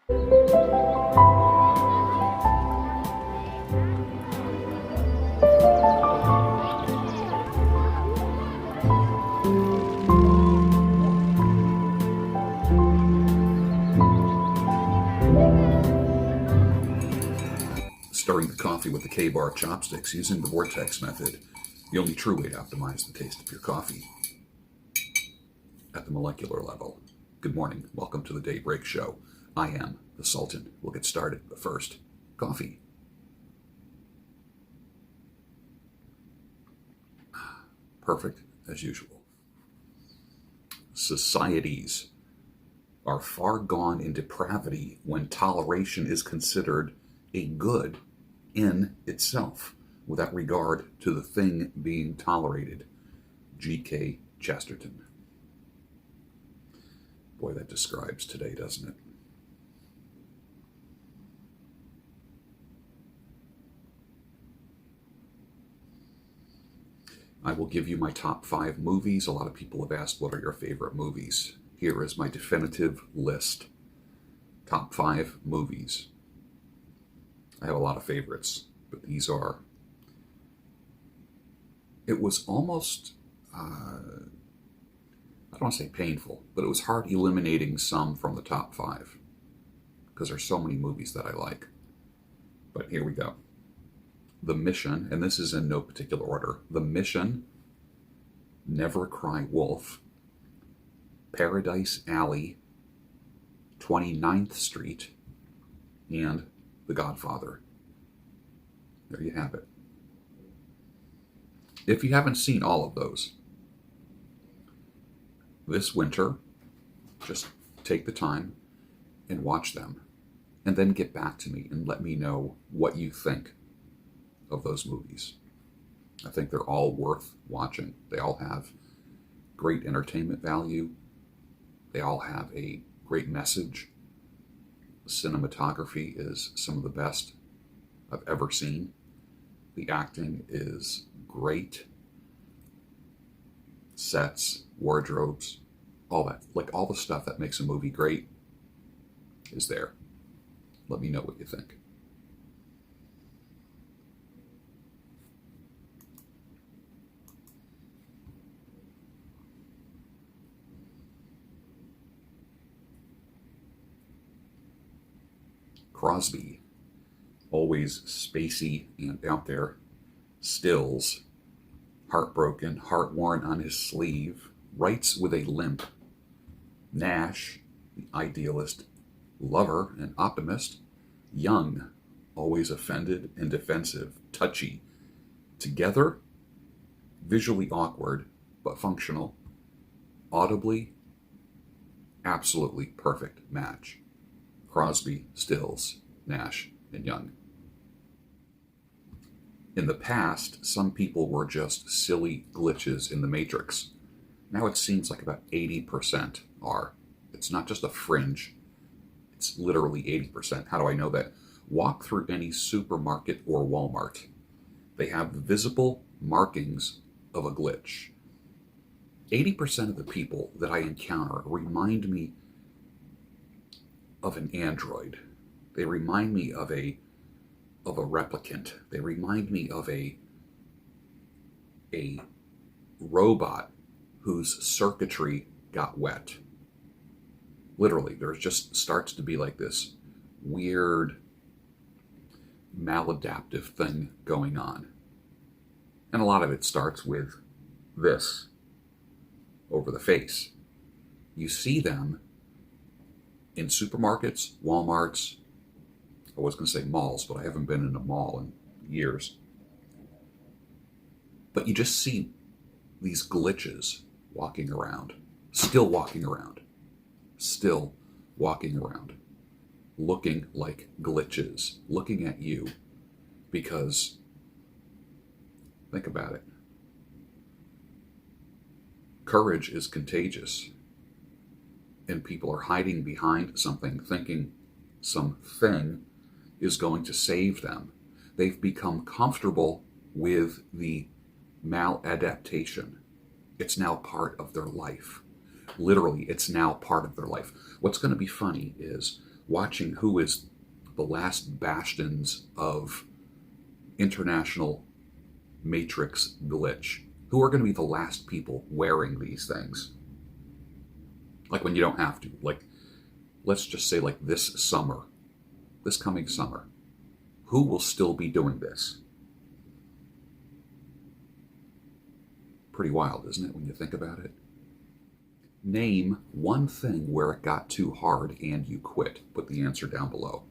Stirring the coffee with the Kabar Chopsticks using the Vortex method, the only true way to optimize the taste of your coffee at the molecular level. Good morning. Welcome to the Daybreak Show. I am the Sultan. We'll get started, but first, coffee. Perfect, as usual. Societies are far gone in depravity when toleration is considered a good in itself, without regard to the thing being tolerated. G.K. Chesterton. Boy, that describes today, doesn't it? I will give you my top 5 movies. A lot of people have asked, what are your favorite movies? Here is my definitive list. Top 5 movies. I have a lot of favorites, but these are... It was almost, I don't want to say painful, but it was hard eliminating some from the top 5 because there's so many movies that I like. But here we go. The Mission, and this is in no particular order. The Mission, Never Cry Wolf, Paradise Alley, 29th Street, and The Godfather. There you have it. If you haven't seen all of those, this winter, just take the time and watch them, and then get back to me and let me know what you think of those movies. I think they're all worth watching. They all have great entertainment value. They all have a great message. The cinematography is some of the best I've ever seen. The acting is great. Sets, wardrobes, all that. Like all the stuff that makes a movie great is there. Let me know what you think. Crosby, always spacey and out there. Stills, heartbroken, heart worn on his sleeve, writes with a limp. Nash, the idealist, lover and optimist. Young, always offended and defensive, touchy. Together, visually awkward, but functional. Audibly, absolutely perfect match. Crosby, Stills, Nash, and Young. In the past, some people were just silly glitches in the Matrix. Now it seems like about 80% are. It's not just a fringe. It's literally 80%. How do I know that? Walk through any supermarket or Walmart. They have visible markings of a glitch. 80% of the people that I encounter remind me of an android. They remind me of a replicant. They remind me of a robot whose circuitry got wet. Literally, there just starts to be like this weird maladaptive thing going on. And a lot of it starts with this over the face. You see them in supermarkets, Walmarts. I was going to say malls, but I haven't been in a mall in years. But you just see these glitches walking around, still walking around, still walking around, looking like glitches, looking at you, because think about it. Courage is contagious, and people are hiding behind something, thinking something is going to save them. They've become comfortable with the maladaptation. It's now part of their life. Literally, it's now part of their life. What's going to be funny is watching who is the last bastions of international matrix glitch. Who are going to be the last people wearing these things? Like when you don't have to. Like, let's just say like this summer, this coming summer. Who will still be doing this? Pretty wild, isn't it, when you think about it? Name one thing where it got too hard and you quit. Put the answer down below.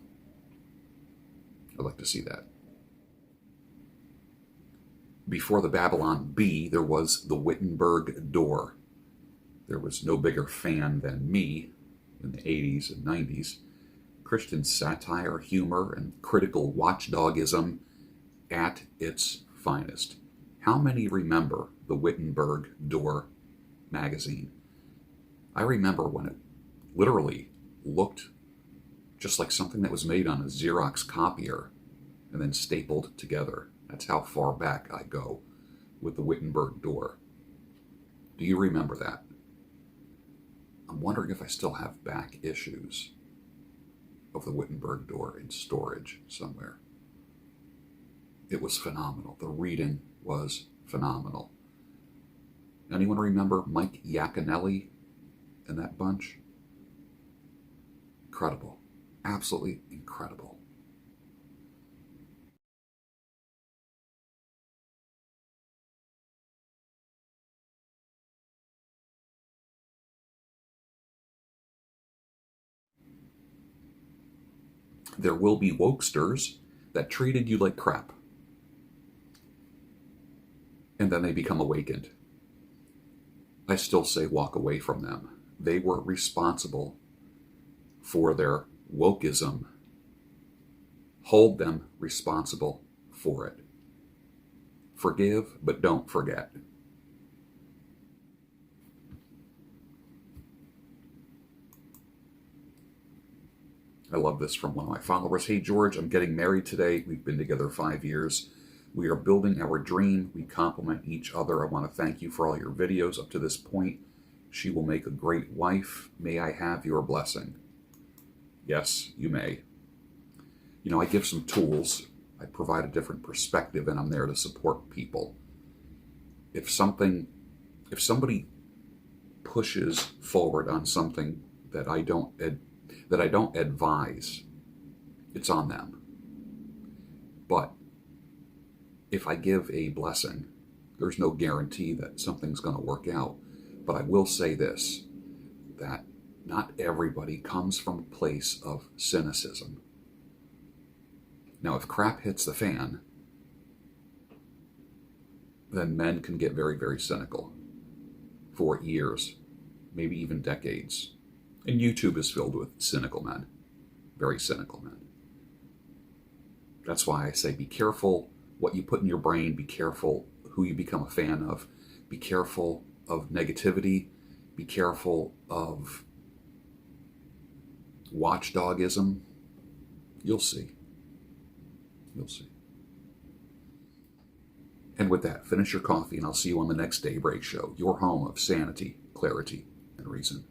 I'd like to see that. Before the Babylon Bee, there was the Wittenberg door. There was no bigger fan than me in the 80s and 90s. Christian satire, humor, and critical watchdogism at its finest. How many remember the Wittenberg door magazine? I remember when it literally looked just like something that was made on a Xerox copier and then stapled together. That's how far back I go with the Wittenberg door. Do you remember that? I'm wondering if I still have back issues of the Wittenberg door in storage somewhere. It was phenomenal. The reading was phenomenal. Anyone remember Mike Yaconelli and that bunch? Incredible. Absolutely incredible. There will be wokesters that treated you like crap. And then they become awakened. I still say walk away from them. They were responsible for their wokeism. Hold them responsible for it. Forgive, but don't forget. I love this from one of my followers. Hey, George, I'm getting married today. We've been together 5 years. We are building our dream. We complement each other. I want to thank you for all your videos up to this point. She will make a great wife. May I have your blessing? Yes, you may. You know, I give some tools. I provide a different perspective, and I'm there to support people. If somebody pushes forward on something that I don't advise, it's on them. But if I give a blessing, there's no guarantee that something's going to work out. But I will say this, that not everybody comes from a place of cynicism. Now, if crap hits the fan, then men can get very, very cynical for years, maybe even decades. And YouTube is filled with cynical men, very cynical men. That's why I say be careful what you put in your brain, be careful who you become a fan of, be careful of negativity, be careful of watchdogism. You'll see. You'll see. And with that, finish your coffee and I'll see you on the next Daybreak Show, your home of sanity, clarity, and reason.